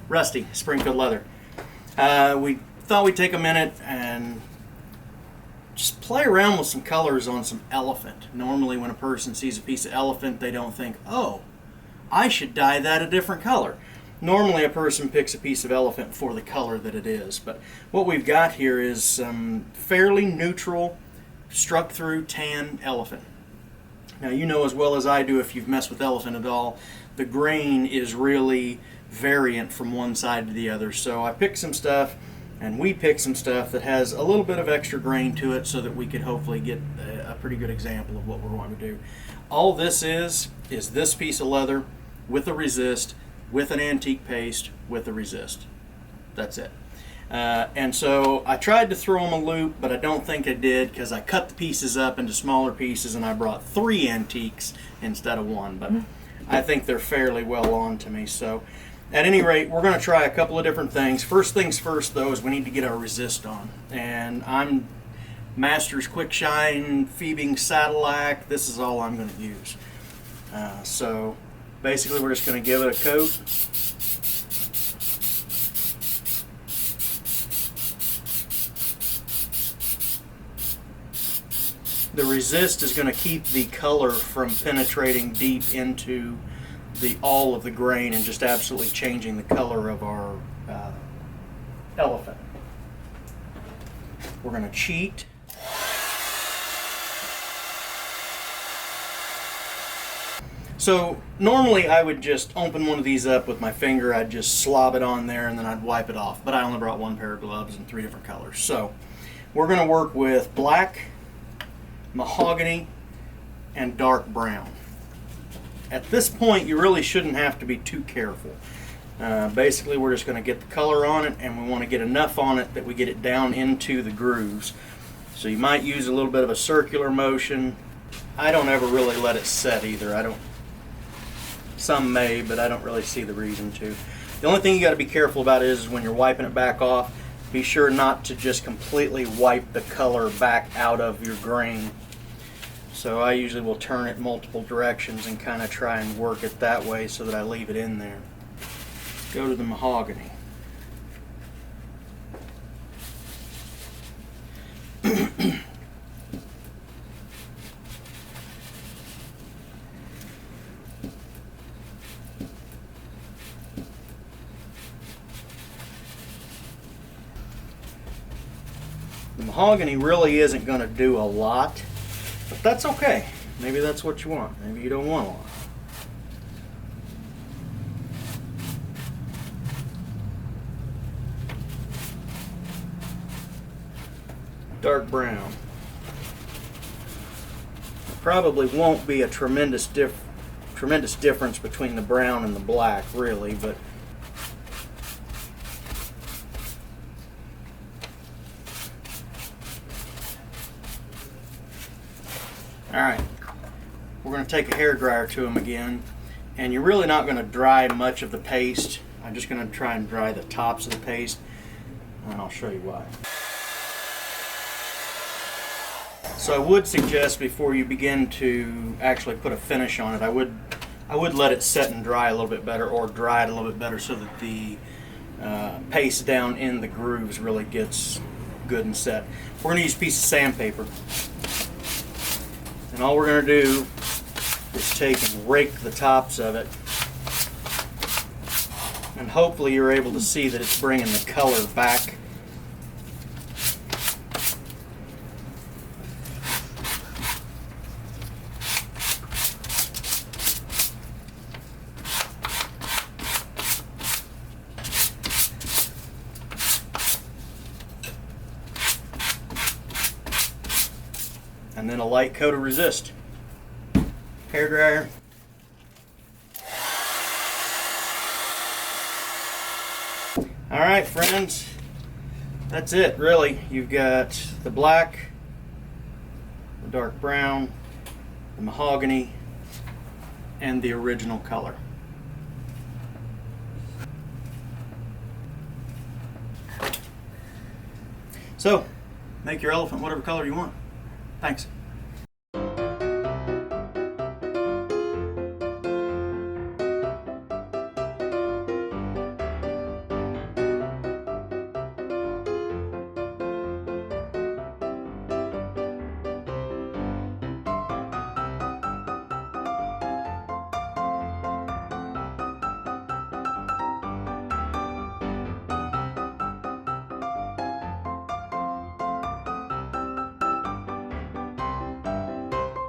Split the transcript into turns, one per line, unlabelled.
Rusty, Springfield Leather. We thought we'd take a minute and just play around with some colors on some elephant. Normally when a person sees a piece of elephant, they don't think, oh, I should dye that a different color. Normally a person picks a piece of elephant for the color that it is, but what we've got here is some fairly neutral, struck through tan elephant. Now you know as well as I do, if you've messed with elephant at all, the grain is really variant from one side to the other. So I picked some stuff, and we picked some stuff that has a little bit of extra grain to it so that we could hopefully get a pretty good example of what we're wanting to do. All this is this piece of leather with a resist, with an antique paste, with a resist. That's it. And so I tried to throw them a loop, but I don't think I did, because I cut the pieces up into smaller pieces and I brought 3 antiques instead of 1. But I think they're fairly well on to me. So at any rate, we're going to try a couple of different things. First things first, though, is we need to get our resist on. And I'm Masters Quick Shine Fiebing Sadillac. This is all I'm going to use. So basically we're just going to give it a coat. The resist is going to keep the color from penetrating deep into all of the grain and just absolutely changing the color of our elephant. We're going to cheat. So normally I would just open one of these up with my finger, I'd just slob it on there and then I'd wipe it off, but I only brought 1 pair of gloves in 3 different colors. So we're going to work with black, mahogany, and dark brown. At this point you really shouldn't have to be too careful. Basically we're just going to get the color on it, and we want to get enough on it that we get it down into the grooves. So you might use a little bit of a circular motion. I don't ever really let it set either. Some may, but I don't really see the reason to. The only thing you got to be careful about is when you're wiping it back off, be sure not to just completely wipe the color back out of your grain. So I usually will turn it multiple directions and kind of try and work it that way so that I leave it in there. Go to the mahogany. The mahogany really isn't going to do a lot, but that's okay. Maybe that's what you want. Maybe you don't want a lot. Dark brown. Probably won't be a tremendous difference between the brown and the black, really, but alright, we're going to take a hair dryer to them again, and you're really not going to dry much of the paste. I'm just going to try and dry the tops of the paste, and I'll show you why. So I would suggest before you begin to actually put a finish on it, I would let it set and dry a little bit better, or dry it a little bit better, so that the paste down in the grooves really gets good and set. We're going to use a piece of sandpaper. And all we're going to do is take and rake the tops of it. And hopefully you're able to see that it's bringing the color back. And then a light coat of resist. Hair dryer. Alright friends, that's it really. You've got the black, the dark brown, the mahogany, and the original color. So, make your elephant whatever color you want. Thanks.